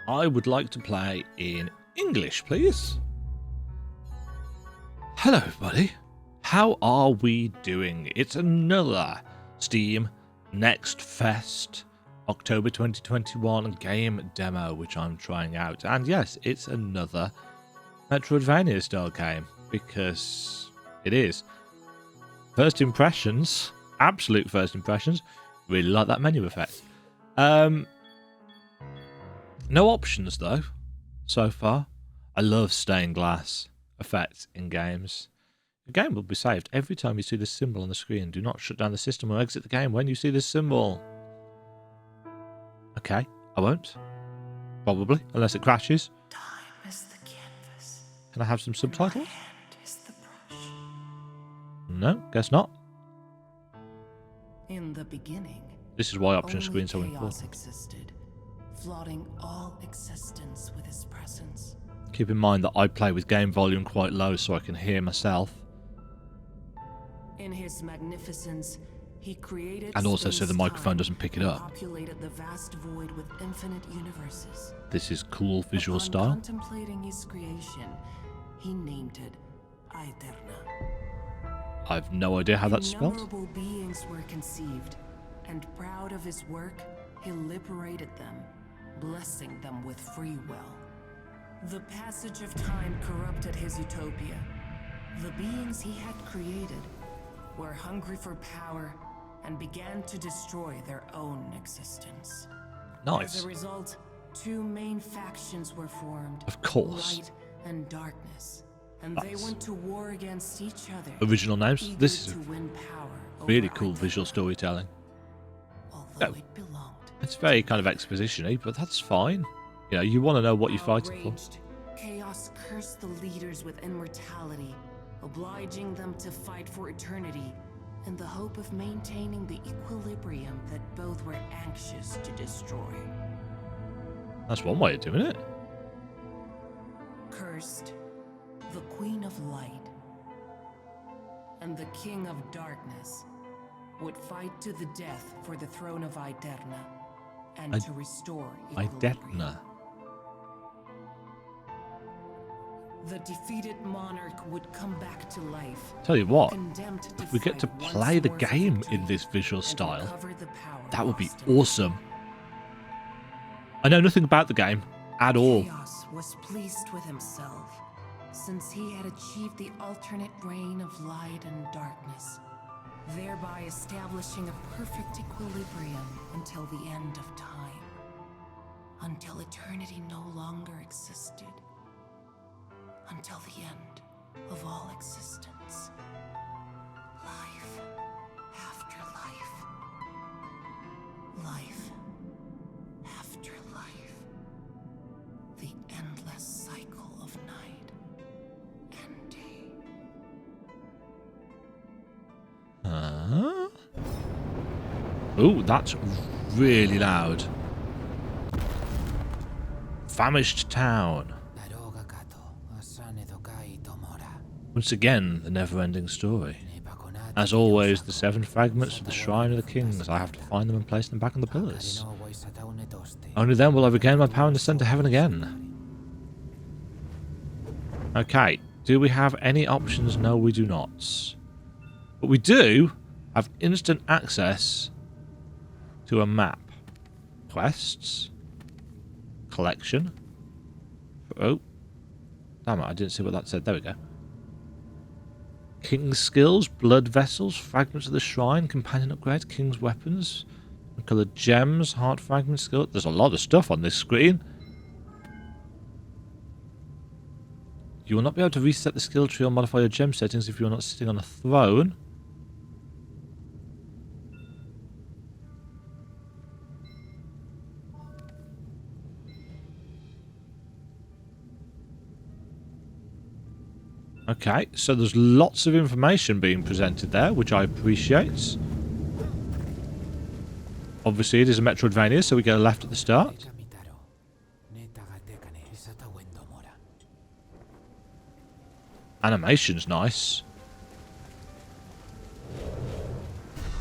I would like to play in English, please. Hello, everybody. How are we doing? It's another Steam NextFest October 2021 game demo, which I'm trying out. And yes, it's another Metroidvania style game, because it is. First impressions, absolute first impressions, really like that menu effect. No options though, so far. I love stained glass effects in games. The game will be saved every time you see this symbol on the screen. Do not shut down the system or exit the game when you see this symbol. Okay, I won't. Probably, unless it crashes. Time is the canvas. Can I have some subtitles? My hand is the brush. No, guess not. In the beginning, This is why option only screens are chaos important. existed, flooding all existence with his presence. Keep in mind that I play with game volume quite low so I can hear myself. In his magnificence, he created And also so the space-time microphone doesn't pick it and up. populated the vast void with infinite universes. This is cool visual Upon style. contemplating his creation, he named it Aeterna. I've no idea how that's spelled. Innumerable beings were conceived, and proud of his work, he liberated them, blessing them with free will. The passage of time corrupted his utopia. The beings he had created were hungry for power and began to destroy their own existence. Nice. As a result, two main factions were formed. Of course. Light and darkness. And they That's went to war against each other. Original names. eager This is to win power really over cool Aeterna, visual storytelling. although Oh. it belonged. It's very kind of exposition-y, but that's fine. You know, you want to know what you're fighting for. Outraged, chaos cursed the leaders with immortality, obliging them to fight for eternity in the hope of maintaining the equilibrium that both were anxious to destroy. That's one way of doing it. Cursed, the Queen of Light and the King of Darkness would fight to the death for the throne of Aeterna and to restore equilibrium. Aeterna. The defeated monarch would come back to life. Tell you what, Condemned to if we get to fight once play the more for game victory in this visual and style, recover the power that would be lost in awesome. I know nothing about the game at all. Chaos was pleased with himself, since he had achieved the alternate reign of light and darkness, thereby establishing a perfect equilibrium until the end of time, until eternity no longer existed, until the end of all existence. Life after life. Life after life. The endless cycle of night and day. Huh? Ooh, that's really loud. Famished town. Once again, the never-ending story. As always, the 7 fragments of the Shrine of the Kings. I have to find them and place them back on the pillars. Only then will I regain my power and ascend to heaven again. Okay, do we have any options? No, we do not. But we do have instant access to a map. Quests. Collection. Oh. Damn it, I didn't see what that said. There we go. King's skills, blood vessels, fragments of the shrine, companion upgrades, king's weapons, coloured gems, heart fragment skill. There's a lot of stuff on this screen. You will not be able to reset the skill tree or modify your gem settings if you are not sitting on a throne. Okay, so there's lots of information being presented there, which I appreciate. Obviously, it is a Metroidvania, so we get a left at the start. Animation's nice.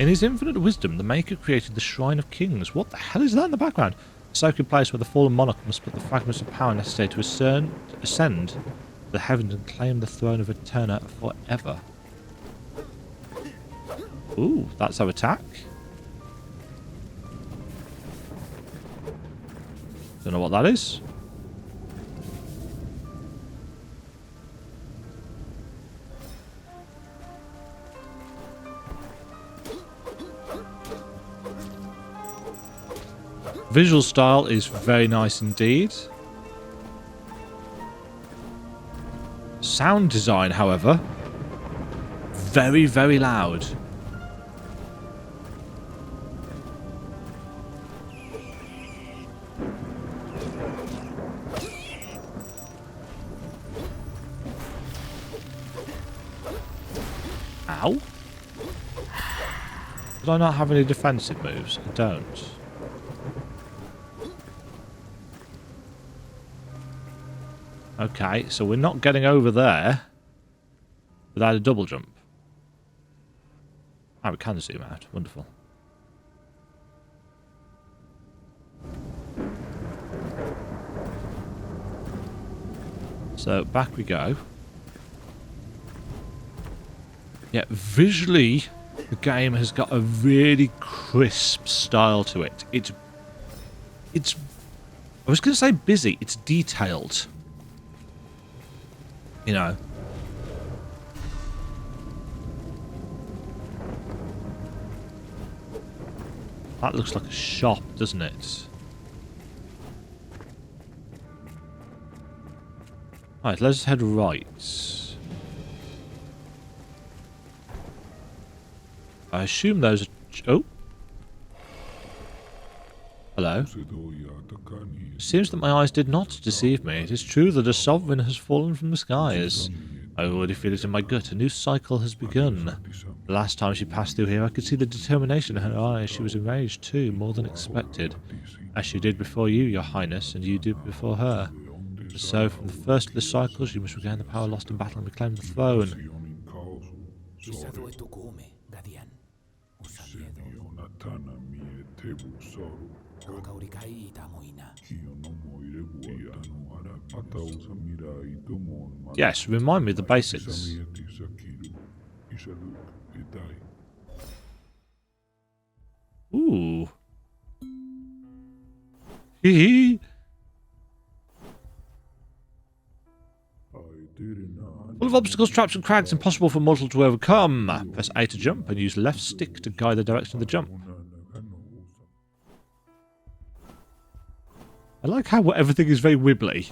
In his infinite wisdom, the Maker created the Shrine of Kings. What the hell is that in the background? A sacred place where the fallen monarch must put the fragments of power necessary to ascend to the heavens and claim the throne of Aeterna forever. Ooh, that's our attack. Don't know what that is. Visual style is very nice indeed. Sound design, however, very, very loud. Ow. Did I not have any defensive moves? I don't. Okay, so we're not getting over there without a double jump. Ah, we can zoom out. Wonderful. So back we go. Yeah, visually, the game has got a really crisp style to it. It's I was going to say busy. It's detailed. You know. That looks like a shop, doesn't it? Right, let's head right. I assume those are... Oh. Hello. It seems that my eyes did not deceive me. It is true that a sovereign has fallen from the skies. I already feel it in my gut. A new cycle has begun. The last time she passed through here, I could see the determination in her eyes. She was enraged too, more than expected. As she did before you, your highness, and you did before her. So, from the first of the cycles, you must regain the power lost in battle and reclaim the throne. Yes, remind me of the basics. Ooh. Hee. Full of obstacles, traps and crags, impossible for mortal to overcome. Press A to jump and use left stick to guide the direction of the jump. I like how everything is very wibbly.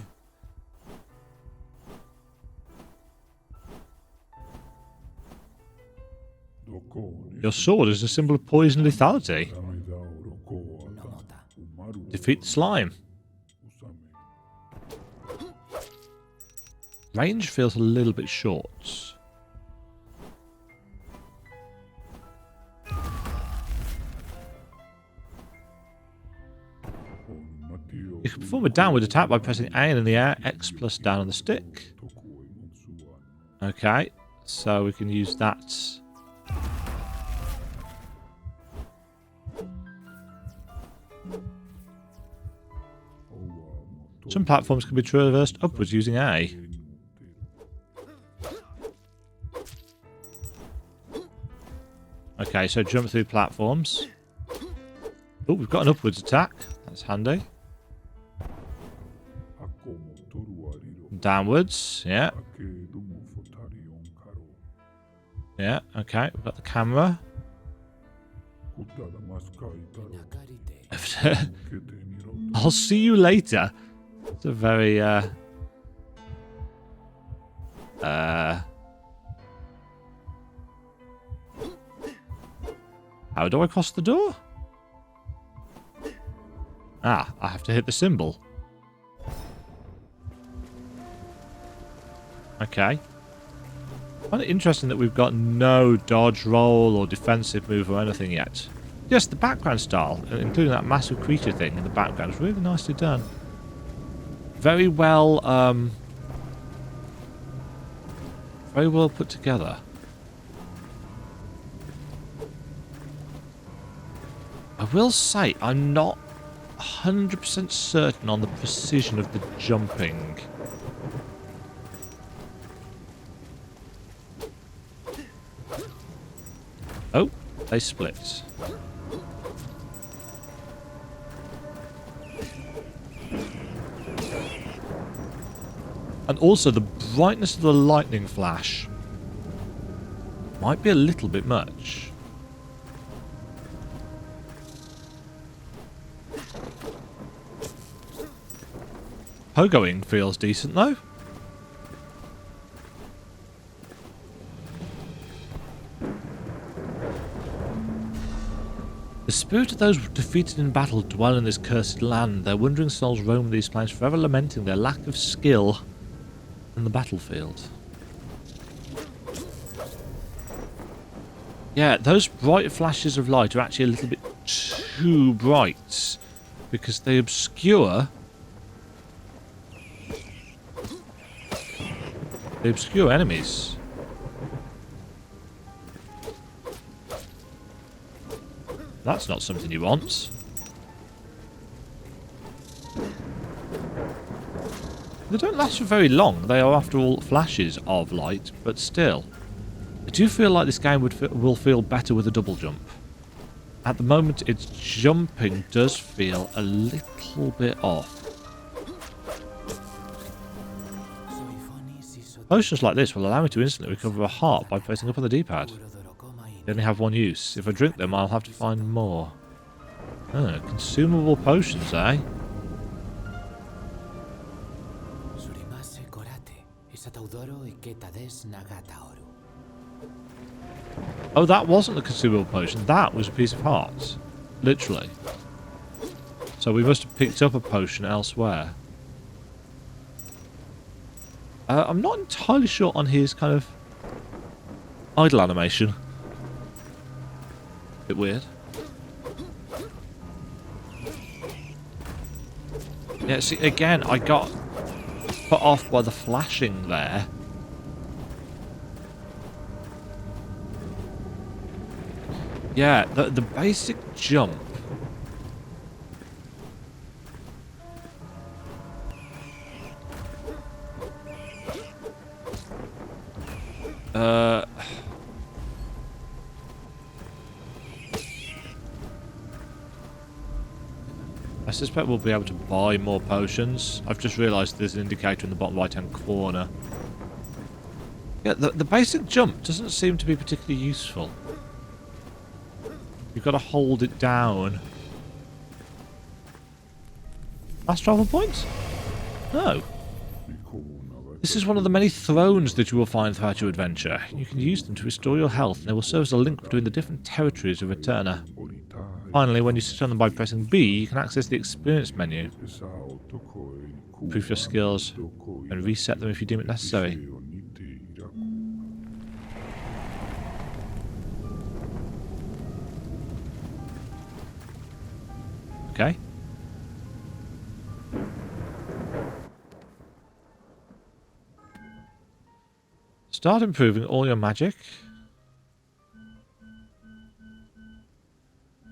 Your sword is a symbol of poison lethality. Defeat the slime. Range feels a little bit short. You can perform a downward attack by pressing A in the air, X plus down on the stick. Okay, so we can use that. Some platforms can be traversed upwards using A. Okay, so jump through platforms. Oh, we've got an upwards attack. That's handy. Downwards, yeah. Yeah, okay, we've got the camera. I'll see you later. It's a very, how do I cross the door? Ah, I have to hit the symbol. Okay. I find it interesting that we've got no dodge, roll, or defensive move or anything yet. Yes, the background style, including that massive creature thing in the background, is really nicely done. Very well put together. I will say, I'm not 100% certain on the precision of the jumping. Oh, they split. And also the brightness of the lightning flash might be a little bit much. Pogoing feels decent though. The spirit of those defeated in battle dwell in this cursed land. Their wandering souls roam these plains, forever lamenting their lack of skill in the battlefield. Yeah, those bright flashes of light are actually a little bit too bright because they obscure enemies. That's not something you want. They don't last for very long. They are, after all, flashes of light, but still. I do feel like this game will feel better with a double jump. At the moment, its jumping does feel a little bit off. Potions like this will allow me to instantly recover a heart by pressing up on the D-pad. They only have one use. If I drink them, I'll have to find more. Oh, consumable potions, eh? Oh, that wasn't a consumable potion. That was a piece of heart. Literally. So we must have picked up a potion elsewhere. I'm not entirely sure on his kind of idle animation. Bit weird. Yeah, see, again, I got put off by the flashing there. Yeah, the basic jump. I suspect we'll be able to buy more potions. I've just realised there's an indicator in the bottom right hand corner. Yeah, the basic jump doesn't seem to be particularly useful. You've got to hold it down. Last travel point? No. This is one of the many thrones that you will find throughout your adventure. You can use them to restore your health, and they will serve as a link between the different territories of Aeterna. Finally, when you sit on them by pressing B, you can access the experience menu. Improve your skills, and reset them if you deem it necessary. Okay. Start improving all your magic.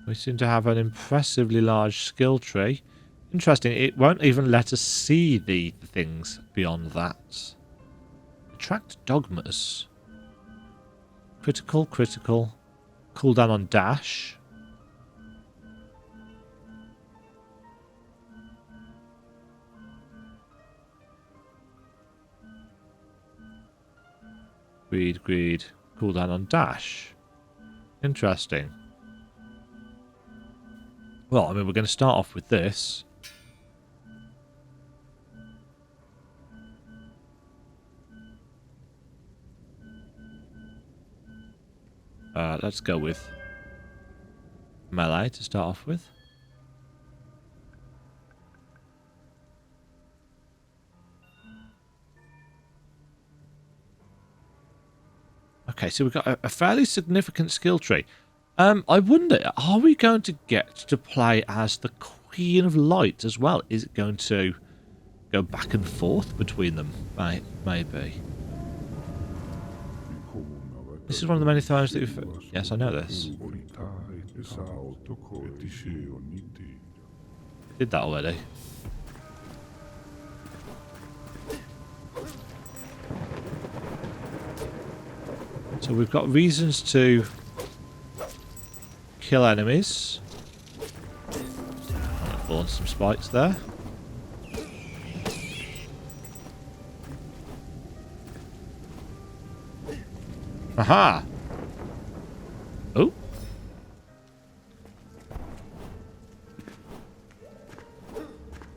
We seem to have an impressively large skill tree. Interesting, it won't even let us see the things beyond that. Attract dogmas. Critical, critical. Cooldown on dash. Greed, greed. Cooldown on dash. Interesting. Well, I mean, we're going to start off with this. Let's go with melee to start off with. Okay, so we've got a fairly significant skill tree. I wonder, are we going to get to play as the Queen of Light as well? Is it going to go back and forth between them? Maybe. This is one of the many times that you've... Yes, I know this. Did that already. So we've got reasons to kill enemies. On some spikes there. Aha! Oh.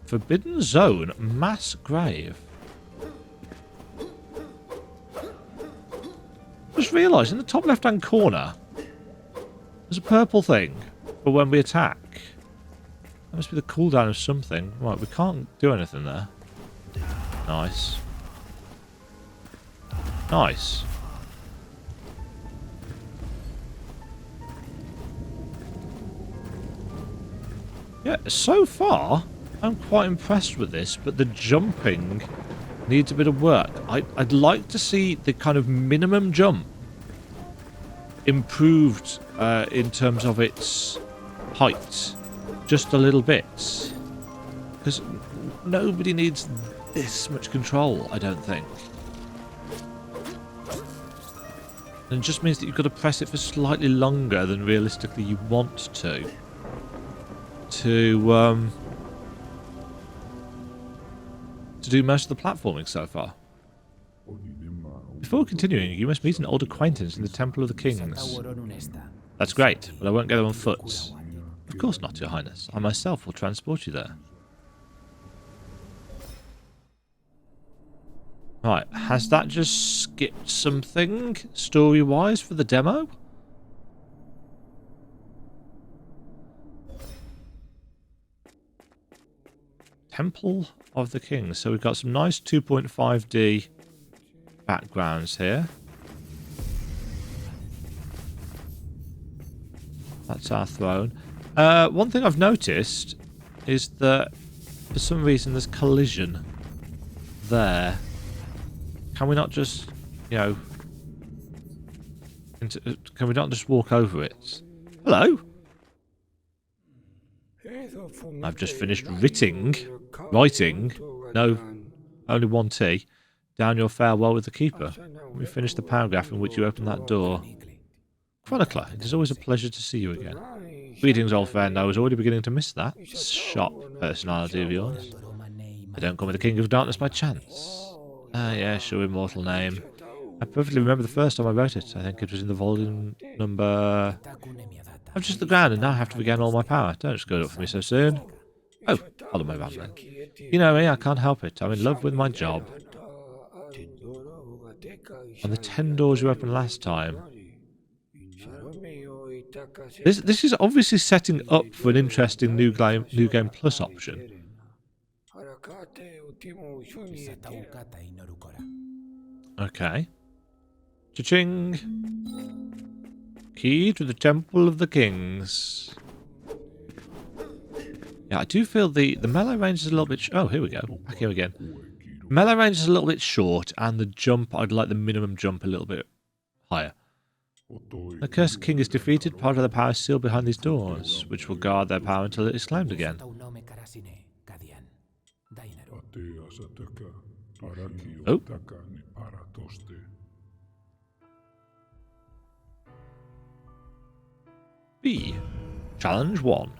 Forbidden Zone, mass grave. Just realised in the top left-hand corner, there's a purple thing for when we attack. That must be the cooldown of something. Right, we can't do anything there. Nice. Nice. Yeah, so far, I'm quite impressed with this, but the jumping needs a bit of work. I'd like to see the kind of minimum jump improved in terms of its height. Just a little bit. Because nobody needs this much control, I don't think. And it just means that you've got to press it for slightly longer than realistically you want to do most of the platforming so far. Before continuing, you must meet an old acquaintance in the Temple of the Kings. That's great, but I won't go there on foot. Of course not, Your Highness. I myself will transport you there. Right, has that just skipped something story-wise for the demo? Temple of the Kings. So we've got some nice 2.5D backgrounds here. That's our throne. One thing I've noticed is that for some reason there's collision there. Can we not just, you know, can we not just walk over it? Hello? I've just finished writing, no, only one T, down your farewell with the keeper. We finished the paragraph in which you opened that door. Chronicler, it is always a pleasure to see you again. Greetings, old friend. I was already beginning to miss that sharp personality of yours. I don't come with the King of Darkness by chance. Ah, yes, your immortal name. I perfectly remember the first time I wrote it. I think it was in the volume number... I'm just at the ground and now I have to regain all my power. Don't screw it up for me so soon. Oh, follow my rambling. You know me, I can't help it. I'm in love with my job. And the 10 doors you opened last time. This is obviously setting up for an interesting new game plus option. Okay. Cha-ching. Key to the Temple of the Kings. Yeah, I do feel the melee range is a little bit... Oh, here we go. Back here again. Melee range is a little bit short, and the jump, I'd like the minimum jump a little bit higher. The Cursed King is defeated. Part of the power is sealed behind these doors, which will guard their power until it is claimed again. Oh. B. Challenge 1.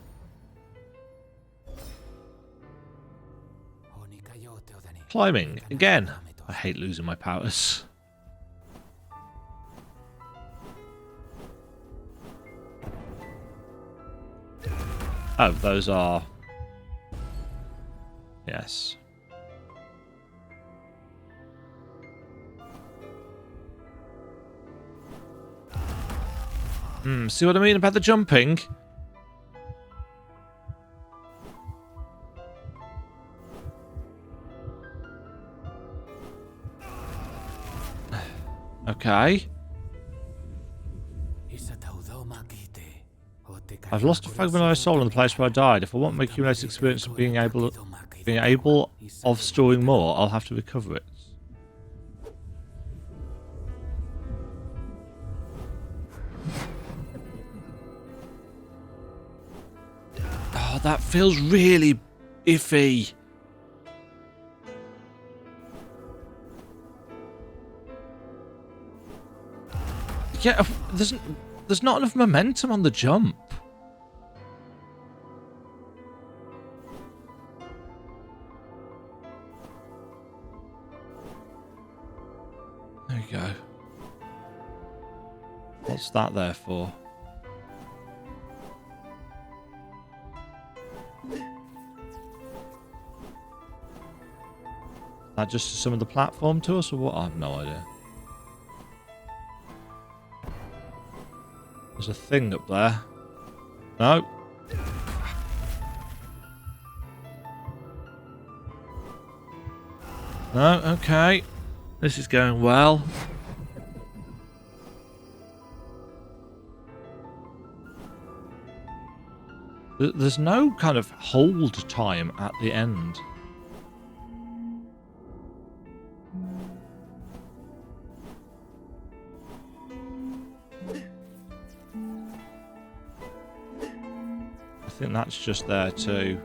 Climbing. Again. I hate losing my powers. Oh, those are... Yes. See what I mean about the jumping? Okay. I've lost a fragment of my soul in the place where I died. If I want my accumulated experience of being able of storing more, I'll have to recover it. Oh, that feels really iffy. Yeah, there's not enough momentum on the jump. There you go. What's that there for? That just to some of the platform to us or what? I have no idea. There's a thing up there. No. No, okay. This is going well. There's no kind of hold time at the end. I think that's just there too.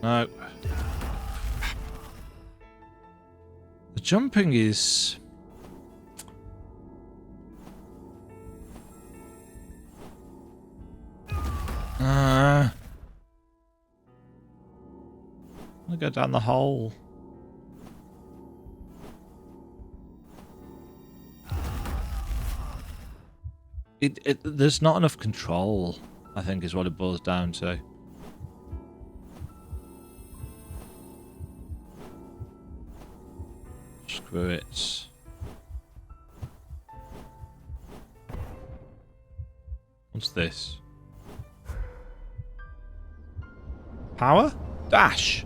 No. The jumping is... I'm gonna go down the hole. There's not enough control, I think, is what it boils down to. Screw it. What's this? Power? Dash!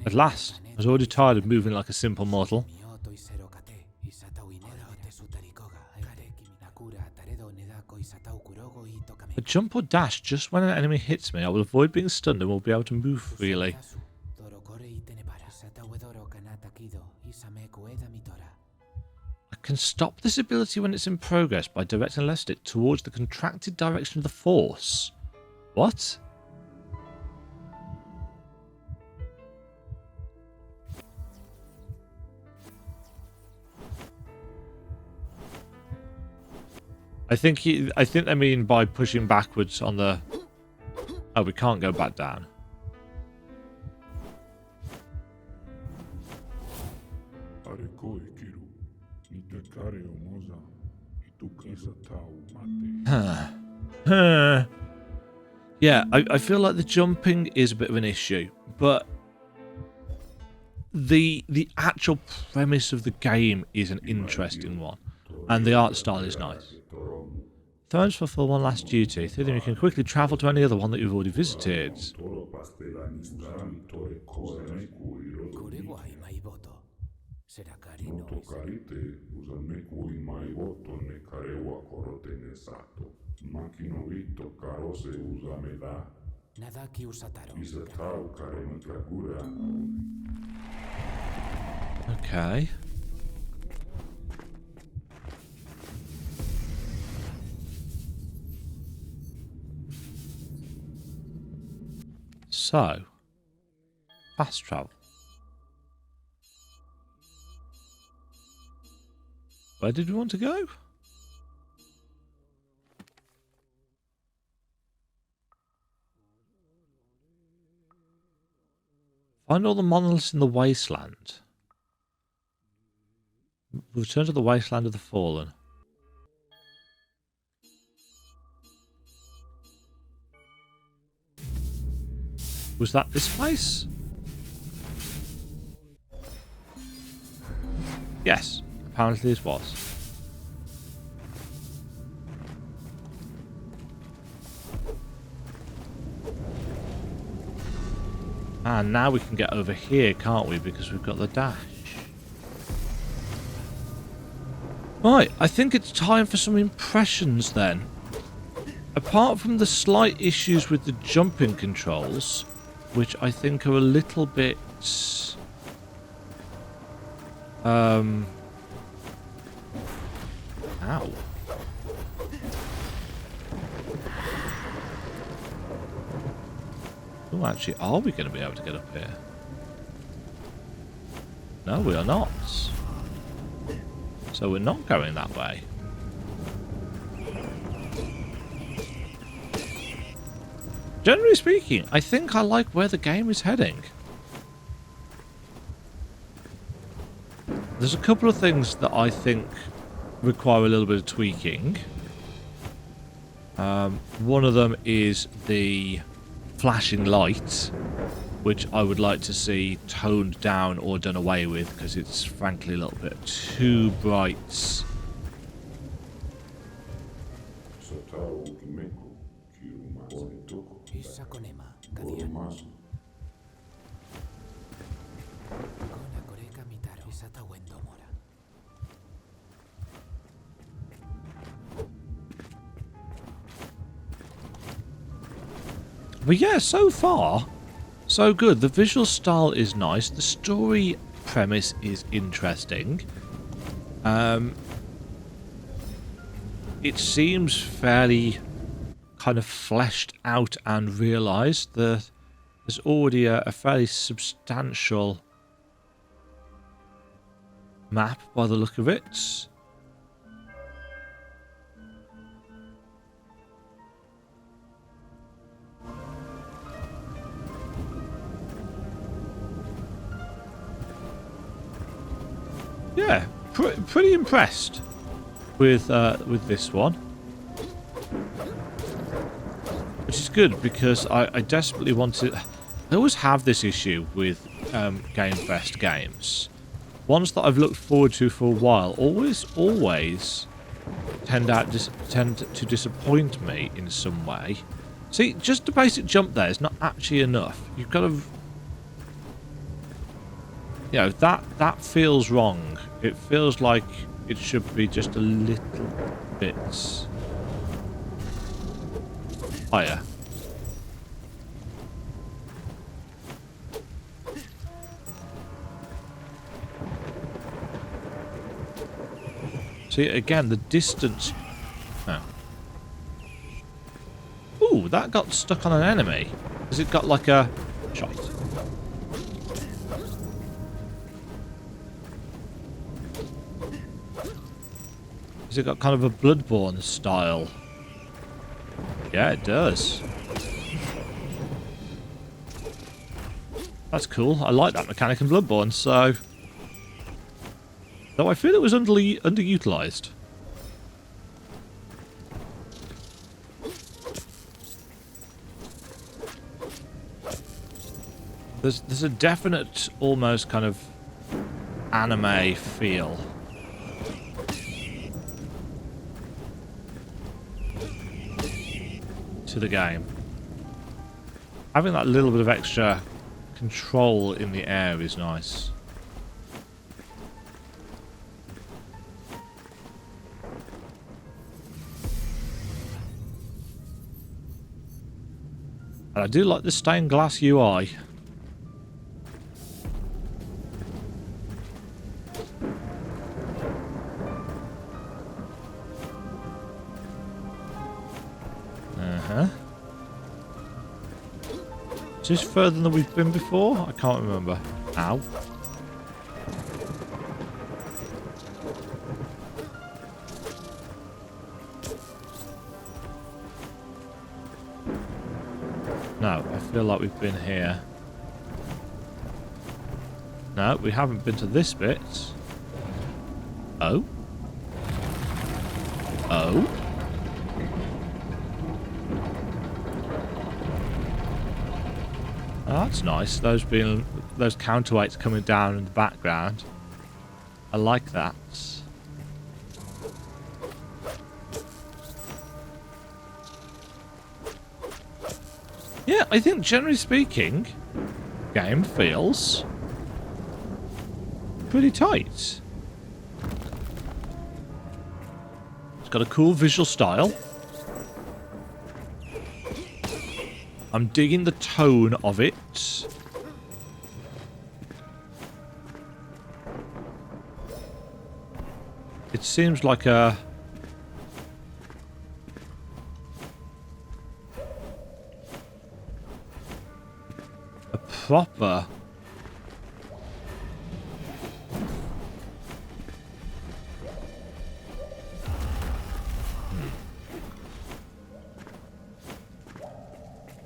At last, I was already tired of moving like a simple mortal. A jump or dash just when an enemy hits me, I will avoid being stunned and will be able to move freely. I can stop this ability when it's in progress by directing left stick towards the contracted direction of the force. What? I think I mean by pushing backwards on the... Oh, we can't go back down. Yeah, I feel like the jumping is a bit of an issue, but the actual premise of the game is an interesting one, and the art style is nice. Thrones fulfill one last duty. Through them you can quickly travel to any other one that you've already visited. Okay. So, fast travel. Where did we want to go? Find all the monoliths in the wasteland. Return to the wasteland of the fallen. Was that this place? Yes, apparently this was. And now we can get over here, can't we? Because we've got the dash. Right, I think it's time for some impressions then. Apart from the slight issues with the jumping controls, which I think are a little bit... Ow. Oh, actually, are we going to be able to get up here? No, we are not. So we're not going that way. Generally speaking, I think I like where the game is heading. There's a couple of things that I think require a little bit of tweaking. One of them is the flashing light, which I would like to see toned down or done away with, because it's frankly a little bit too bright. But yeah, so far, so good. The visual style is nice. The story premise is interesting. It seems fairly kind of fleshed out and realised. There's already a fairly substantial map by the look of it. Yeah, pretty impressed with this one, which is good because I desperately want to. I always have this issue with GameFest games. Ones that I've looked forward to for a while always tend to disappoint me in some way. See, just the basic jump there is not actually enough. You've got to. You know, that feels wrong. It feels like it should be just a little bit higher. See, again, the distance... Oh. Ooh, that got stuck on an enemy. Has it got like a... shot? Has it got kind of a Bloodborne style? Yeah, it does. That's cool. I like that mechanic in Bloodborne, so... Though I feel it was underutilized. There's a definite, almost kind of anime feel to the game. Having that little bit of extra control in the air is nice. And I do like the stained glass UI. Is this further than we've been before? I can't remember. Ow. No, I feel like we've been here. No, we haven't been to this bit. Oh? Oh? Oh, that's nice. Those counterweights coming down in the background. I like that. Yeah, I think generally speaking, game feels pretty tight. It's got a cool visual style. I'm digging the tone of it. It seems like a... proper.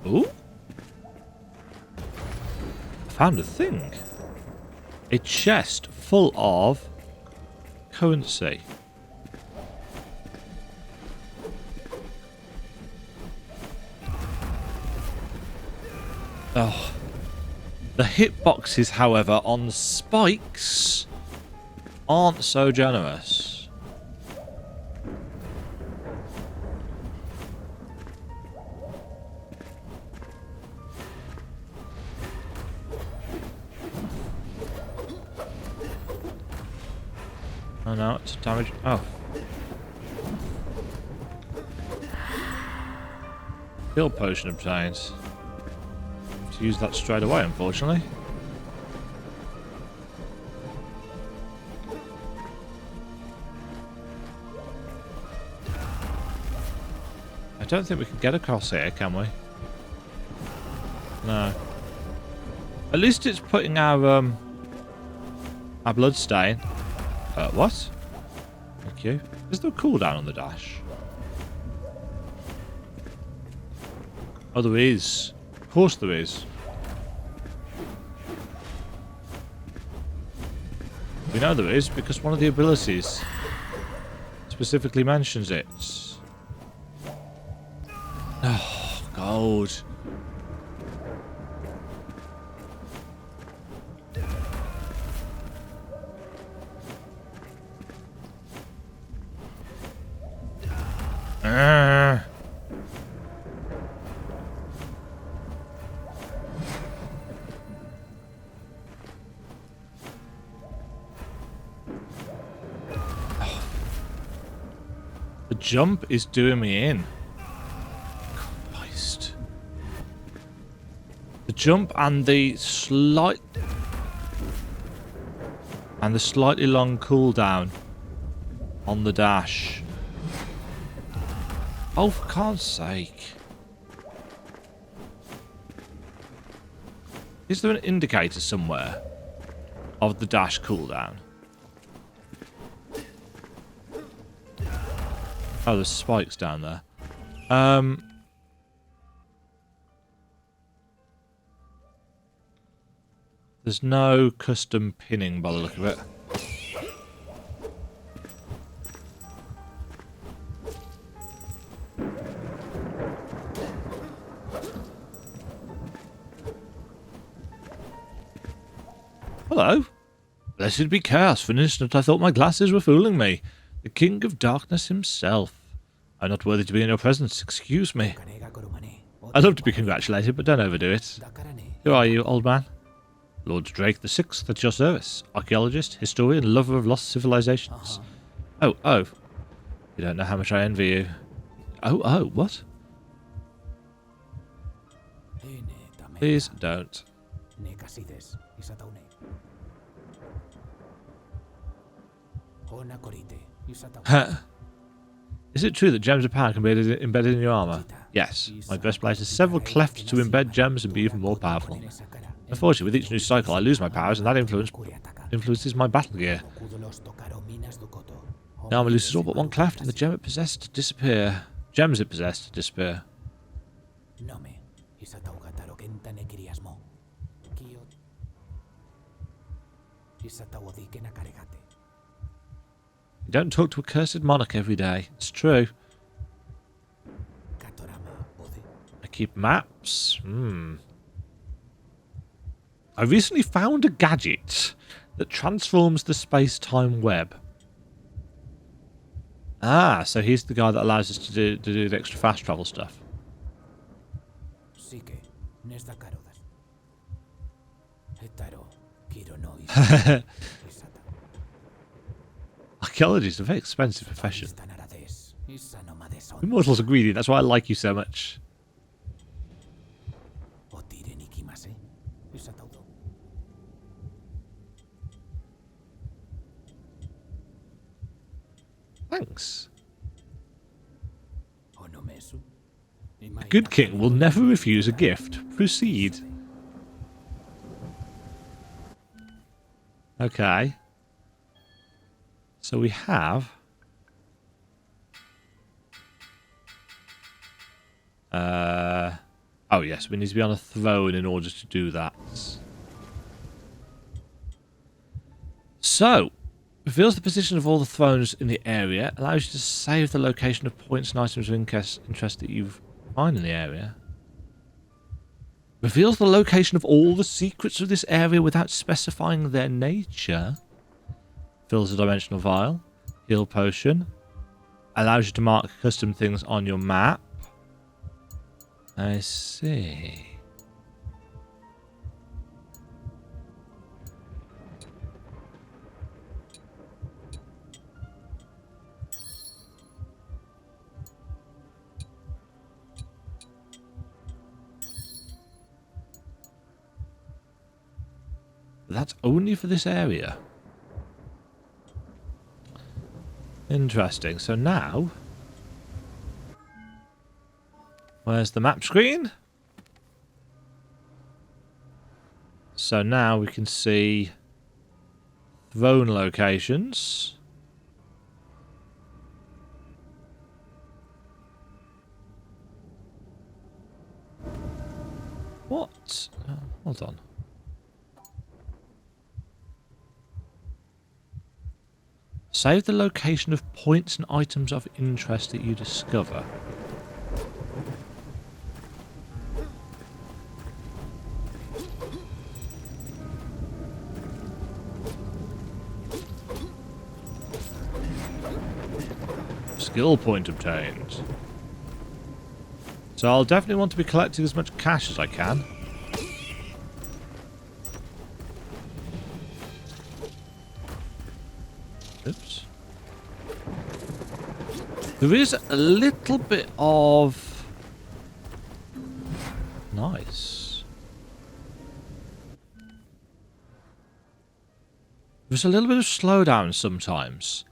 Ooh. I found a thing. A chest full of currency. Oh. The hitboxes, however, on spikes aren't so generous. Oh no, it's damage. Oh. Heal potion obtained. To use that straight away, unfortunately. I don't think we can get across here, can we? No. At least it's putting our blood stain. What? Thank you. Is there a cooldown on the dash? Oh, there is. Of course there is. We know there is because one of the abilities specifically mentions it. Oh, gold. The jump is doing me in. Christ. The jump and the slightly long cooldown on the dash. Oh, for God's sake. Is there an indicator somewhere of the dash cooldown? Oh, there's spikes down there. There's no custom pinning by the look of it. Hello. Blessed be chaos. For an instant I thought my glasses were fooling me. The King of Darkness himself. I'm not worthy to be in your presence. Excuse me. I'd love to be congratulated, but don't overdo it. Who are you, old man? Lord Drake the Sixth at your service. Archaeologist, historian, lover of lost civilizations. Oh. You don't know how much I envy you. Oh, what? Please don't. Is it true that gems of power can be embedded in your armor? Yes. My breastplate has several clefts to embed gems and be even more powerful. Unfortunately, with each new cycle, I lose my powers, and that influences my battle gear. The armor loses all but one cleft, and the gem it possessed disappear. Gems it possessed disappear. You don't talk to a cursed monarch every day. It's true. I keep maps. I recently found a gadget that transforms the space-time web. Ah, so he's the guy that allows us to do the extra fast travel stuff. Archaeology is a very expensive profession. Immortals are greedy, that's why I like you so much. Thanks. A good king will never refuse a gift. Proceed. Okay. So we have... oh yes, we need to be on a throne in order to do that. So, reveals the position of all the thrones in the area, allows you to save the location of points and items of interest that you find in the area. Reveals the location of all the secrets of this area without specifying their nature. Fills a dimensional vial. Heal potion. Allows you to mark custom things on your map. I see. That's only for this area. Interesting. So now... where's the map screen? So now we can see throne locations. What? Oh, hold on. Save the location of points and items of interest that you discover. Skill point obtained. So I'll definitely want to be collecting as much cash as I can. Oops. There is a little bit of... nice. There's a little bit of slowdown sometimes.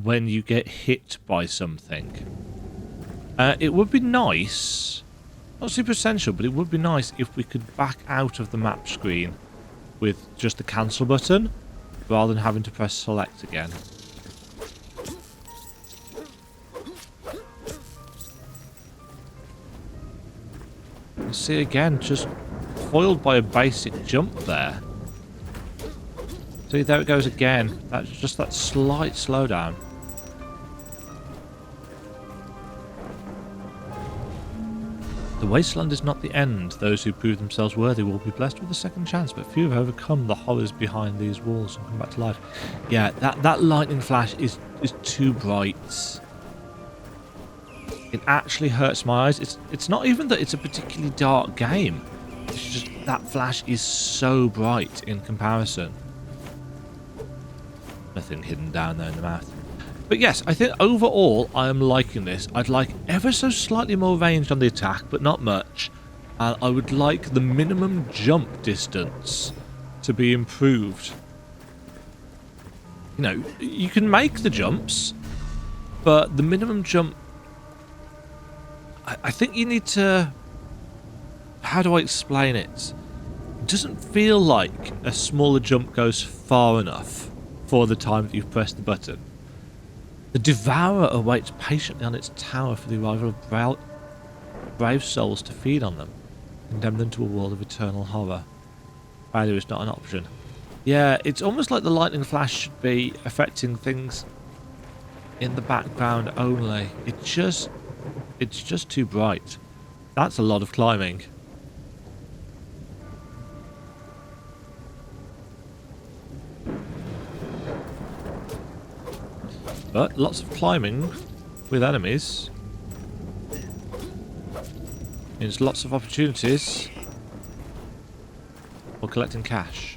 When you get hit by something. It would be nice, not super essential, but it would be nice if we could back out of the map screen with just the cancel button, rather than having to press select again. You see again, just foiled by a basic jump there. See, there it goes again. That's just that slight slowdown. The wasteland is not the end. Those who prove themselves worthy will be blessed with a second chance, but few have overcome the horrors behind these walls and come back to life. Yeah, that lightning flash is too bright. It actually hurts my eyes. It's not even that it's a particularly dark game. It's just that flash is so bright in comparison. Nothing hidden down there in the mouth. But yes, I think overall I am liking this. I'd like ever so slightly more range on the attack, but not much. And I would like the minimum jump distance to be improved. You know, you can make the jumps, but the minimum jump... I think you need to... how do I explain it? It doesn't feel like a smaller jump goes far enough for the time that you've pressed the button. The Devourer awaits patiently on its tower for the arrival of brave souls to feed on them, condemn them to a world of eternal horror. Failure is not an option. Yeah, it's almost like the lightning flash should be affecting things in the background only. It's just too bright. That's a lot of climbing. But lots of climbing with enemies means lots of opportunities for collecting cash.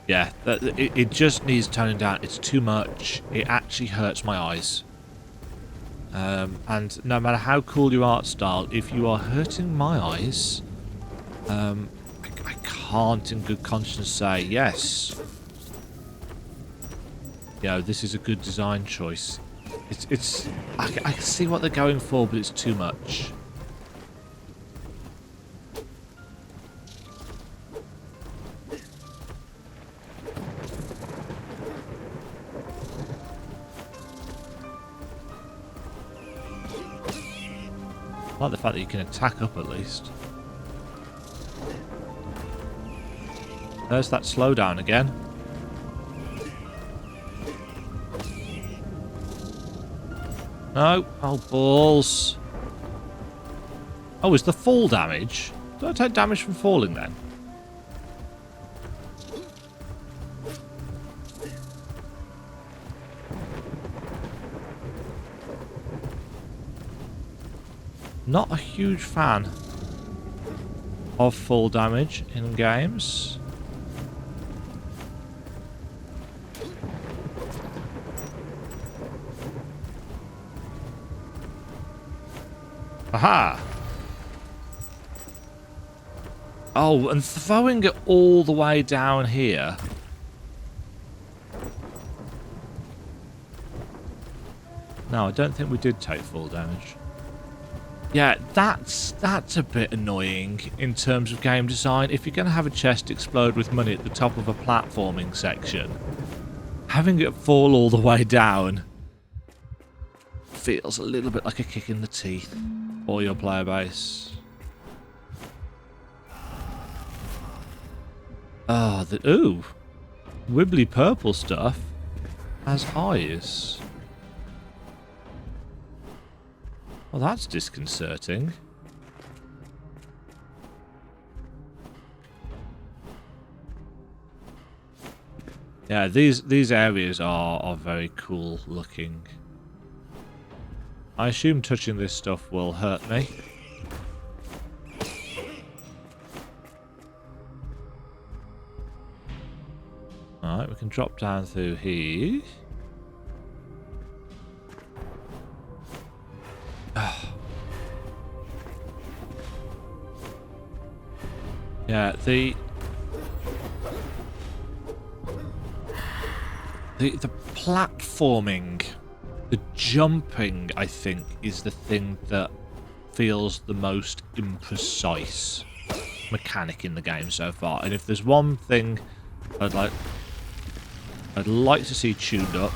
Yeah, it just needs toning down. It's too much. It actually hurts my eyes. And no matter how cool your art style, if you are hurting my eyes, I can't in good conscience say, yes, you know, this is a good design choice. I can see what they're going for, but it's too much. I like the fact that you can attack up at least. There's that slowdown again. No. Oh, balls. Oh, is the fall damage? Do I take damage from falling then? Not a huge fan of fall damage in games. Aha! Oh, and throwing it all the way down here. No, I don't think we did take fall damage. Yeah, that's a bit annoying in terms of game design. If you're going to have a chest explode with money at the top of a platforming section, having it fall all the way down feels a little bit like a kick in the teeth for your player base. Ah, ooh, wibbly purple stuff has eyes. Well, that's disconcerting. Yeah, these areas are very cool looking. I assume touching this stuff will hurt me. Alright, we can drop down through here. Yeah, the platforming, the jumping, I think, is the thing that feels the most imprecise mechanic in the game so far. And if there's one thing I'd like to see tuned up,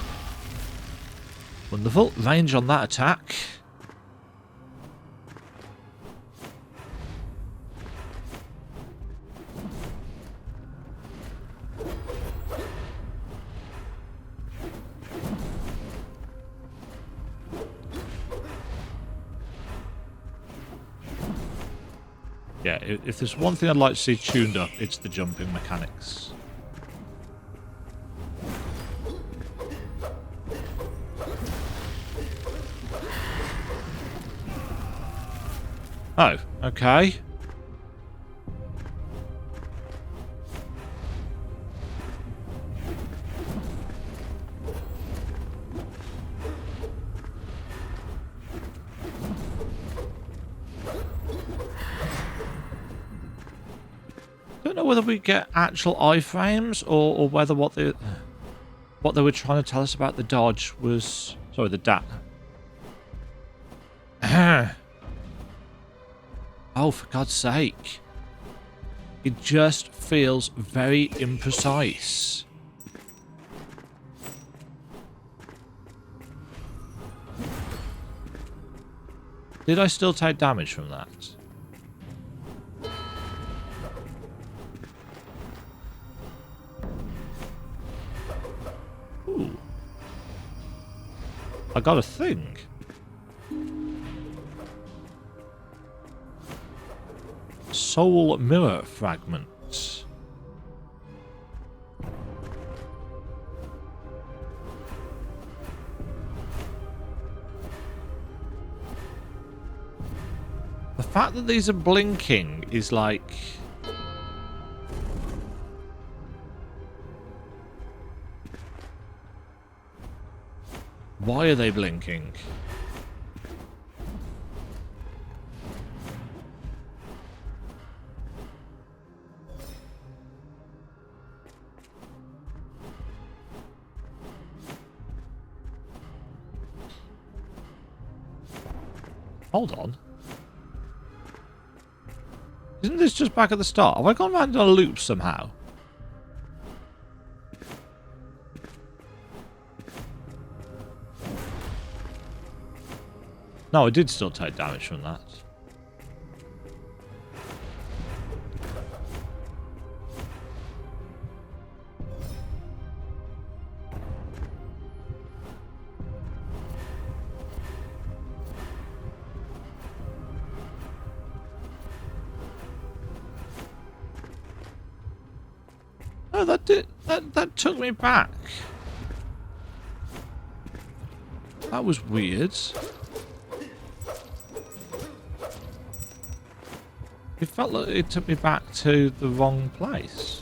wonderful range on that attack. Yeah, if there's one thing I'd like to see tuned up, it's the jumping mechanics. Oh, okay. Don't know whether we get actual iframes or whether what they were trying to tell us about the dodge was, sorry, the dat. Oh, for God's sake. It just feels very imprecise. Did I still take damage from that? Ooh. I got a thing. Soul mirror fragment. The fact that these are blinking is like... Why are they blinking? Hold on. Isn't this just back at the start? Have I gone round in a loop somehow? No, I did still take damage from that. Oh, that took me back. That was weird. It felt like it took me back to the wrong place.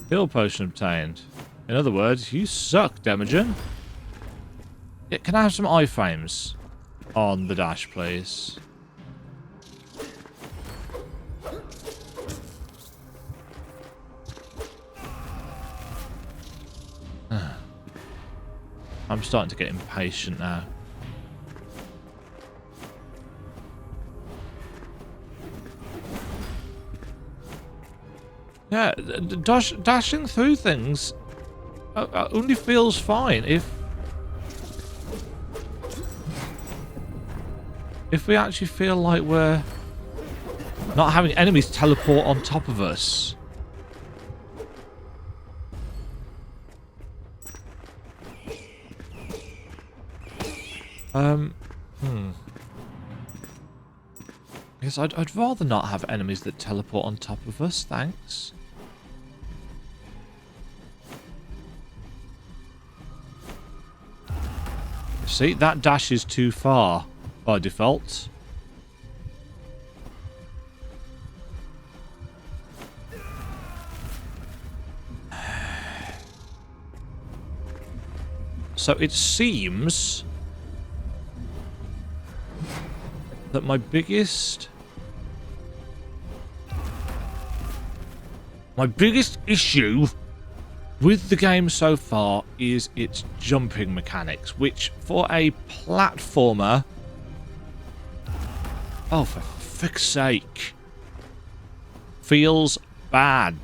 Heal potion obtained. In other words, you suck, Demajen. Yeah, can I have some iframes on the dash, please? I'm starting to get impatient now. Yeah, dashing through things only feels fine if we actually feel like we're not having enemies teleport on top of us. Yes, I'd rather not have enemies that teleport on top of us, thanks. See, that dash is too far by default. So it seems that my biggest issue with the game so far is its jumping mechanics, which for a platformer, oh for fuck's sake, feels bad.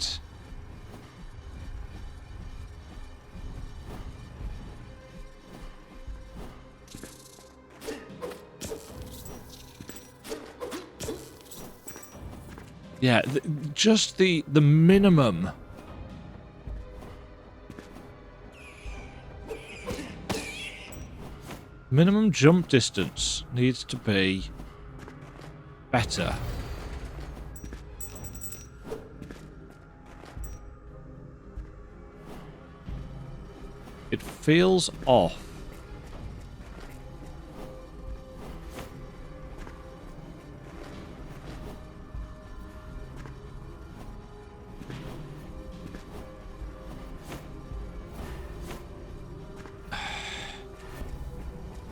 Yeah, just the minimum. Minimum jump distance needs to be better. It feels off.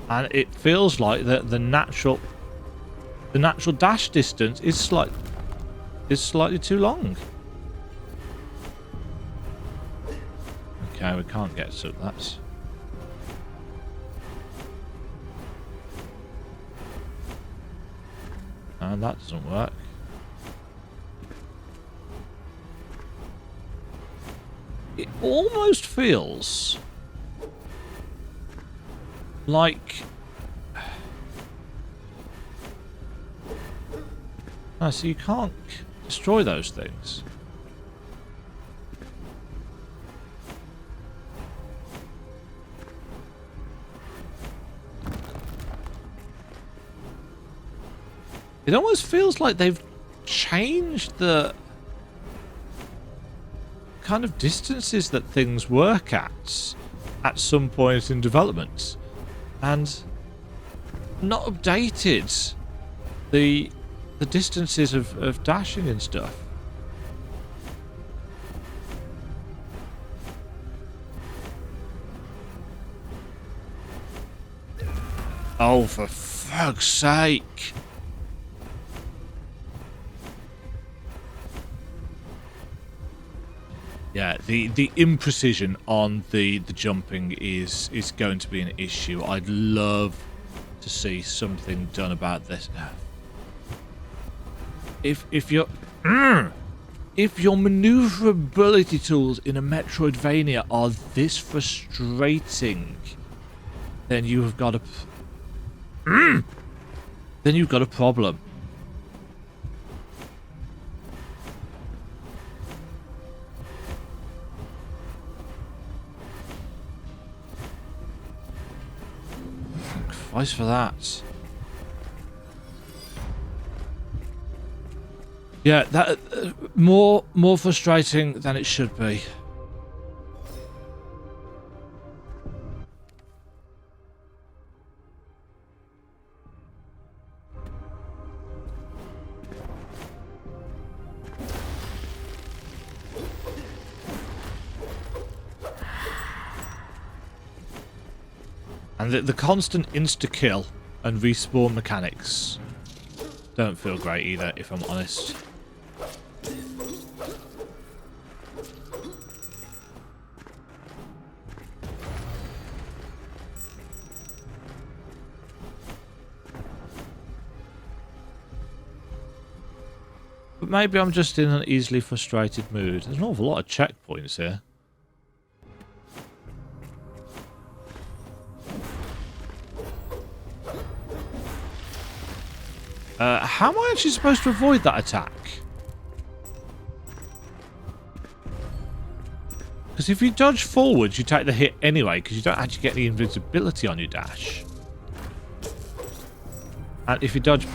And it feels like the natural dash distance is slightly too long. Okay, we can't get to that. And that doesn't work. It almost feels like... Oh, so you can't destroy those things. It almost feels like they've changed the kind of distances that things work at some point in development, and not updated the distances of dashing and stuff. Oh, for fuck's sake. Yeah, the imprecision on the jumping is going to be an issue. I'd love to see something done about this. If your maneuverability tools in a Metroidvania are this frustrating, then you have got a then you've got a problem. Christ for that. Yeah, that more frustrating than it should be. And the constant insta-kill and respawn mechanics don't feel great either, if I'm honest. But maybe I'm just in an easily frustrated mood. There's an awful lot of checkpoints here. How am I actually supposed to avoid that attack? Because if you dodge forwards, you take the hit anyway, because you don't actually get any invincibility on your dash. And if you dodge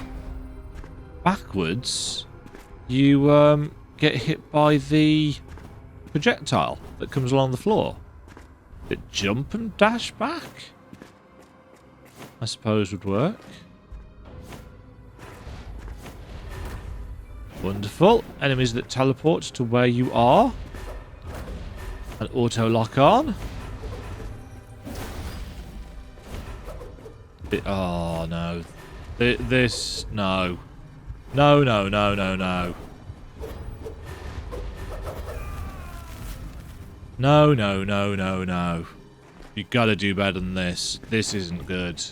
backwards, you get hit by the projectile that comes along the floor. Did jump and dash back? I suppose would work. Wonderful. Enemies that teleport to where you are. And auto lock on. Oh no. This no. No. No. You gotta do better than this. This isn't good.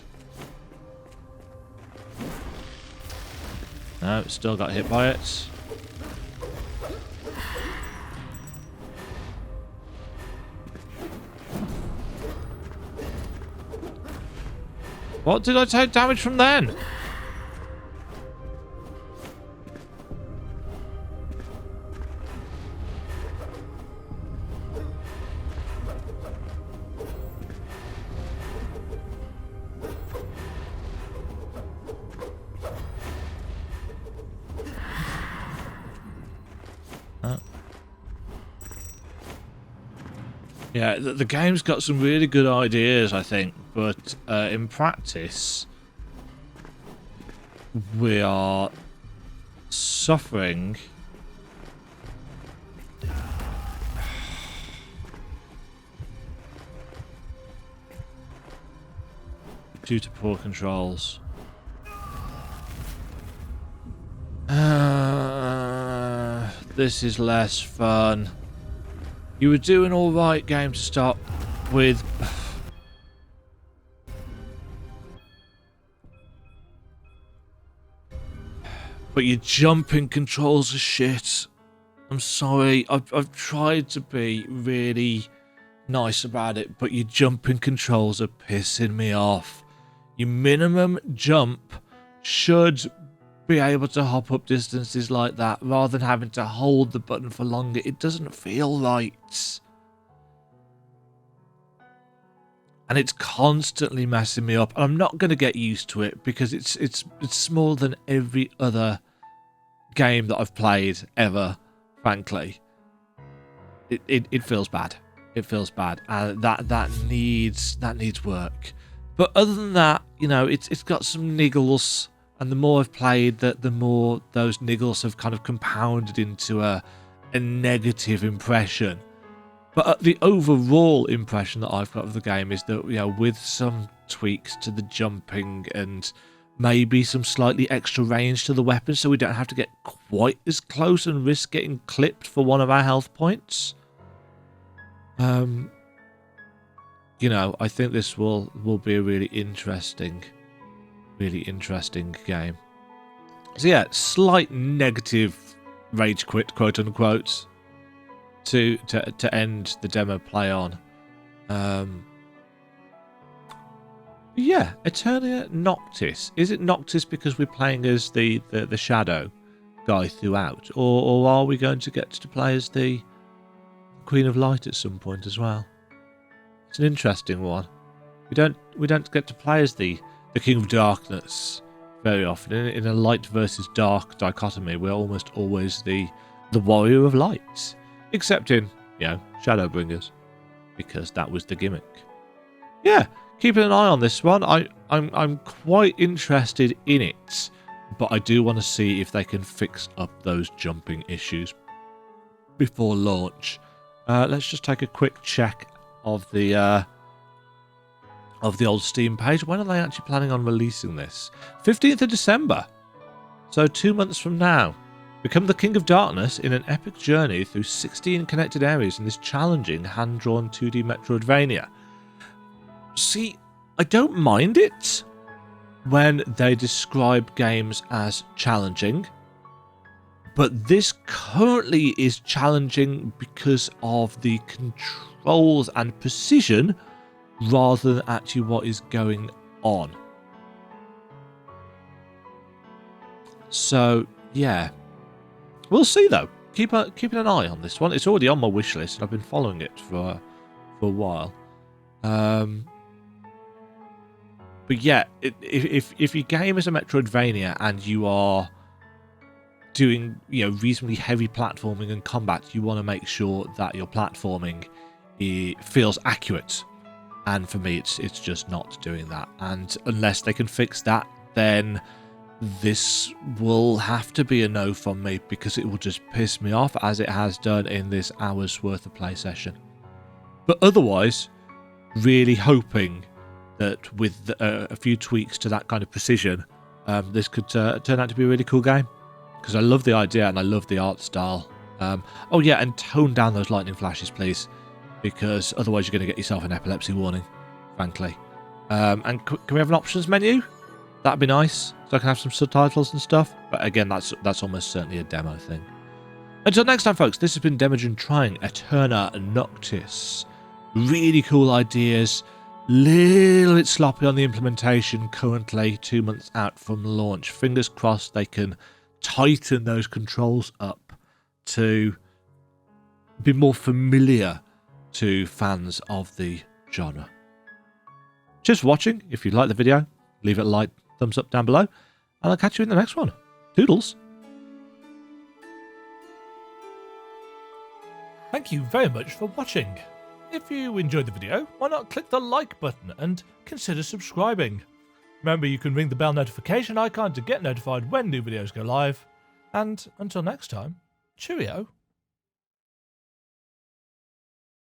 No, still got hit by it. What did I take damage from then? Yeah, the game's got some really good ideas, I think, but in practice, we are suffering due to poor controls. This is less fun. You were doing all right, game to start with. But your jumping controls are shit. I'm sorry. I've tried to be really nice about it, but your jumping controls are pissing me off. Your minimum jump should be able to hop up distances like that rather than having to hold the button for longer. It doesn't feel right. And it's constantly messing me up. And I'm not going to get used to it because it's smaller than every other game that I've played ever, frankly. It feels bad. It feels bad. And that needs work. But other than that, you know, it's got some niggles. And the more I've played, the more those niggles have kind of compounded into a negative impression. But the overall impression that I've got of the game is that, you know, with some tweaks to the jumping and maybe some slightly extra range to the weapon so we don't have to get quite as close and risk getting clipped for one of our health points, You know, I think this will be a really interesting game. So yeah, slight negative rage quit, quote unquote, to end the demo play on. Yeah, Aeterna Noctis. Is it Noctis because we're playing as the shadow guy throughout, or are we going to get to play as the Queen of Light at some point as well? It's an interesting one. We don't get to play as the King of Darkness very often. In a light versus dark dichotomy, we're almost always the warrior of light, except in, you know, Shadowbringers, because that was the gimmick. Yeah, keeping an eye on this one. I'm quite interested in it, but I do want to see if they can fix up those jumping issues before launch. Let's just take a quick check of the old Steam page. When are they actually planning on releasing this? 15th of December. So 2 months from now. Become the King of Darkness in an epic journey through 16 connected areas in this challenging hand-drawn 2D Metroidvania. See, I don't mind it when they describe games as challenging, but this currently is challenging because of the controls and precision rather than actually what is going on. So, yeah. We'll see, though. Keeping an eye on this one. It's already on my wish list, and I've been following it for a while. But yeah, if your game is a Metroidvania and you are doing, you know, reasonably heavy platforming and combat, you want to make sure that your platforming feels accurate. And for me, it's just not doing that. And unless they can fix that, then this will have to be a no from me, because it will just piss me off, as it has done in this hour's worth of play session. But otherwise, really hoping that with a few tweaks to that kind of precision, this could turn out to be a really cool game. Because I love the idea and I love the art style. Oh yeah, and tone down those lightning flashes, please. Because otherwise you're going to get yourself an epilepsy warning, frankly. And can we have an options menu? That'd be nice, so I can have some subtitles and stuff. But again, that's almost certainly a demo thing. Until next time, folks, this has been Demajen trying Aeterna Noctis. Really cool ideas. Little bit sloppy on the implementation currently, 2 months out from launch. Fingers crossed they can tighten those controls up to be more familiar to fans of the genre. Cheers for watching. If you like the video, leave it a like, thumbs up down below, and I'll catch you in the next one. Toodles. Thank you very much for watching. If you enjoyed the video, why not click the like button and consider subscribing. Remember, you can ring the bell notification icon to get notified when new videos go live. And until next time, cheerio.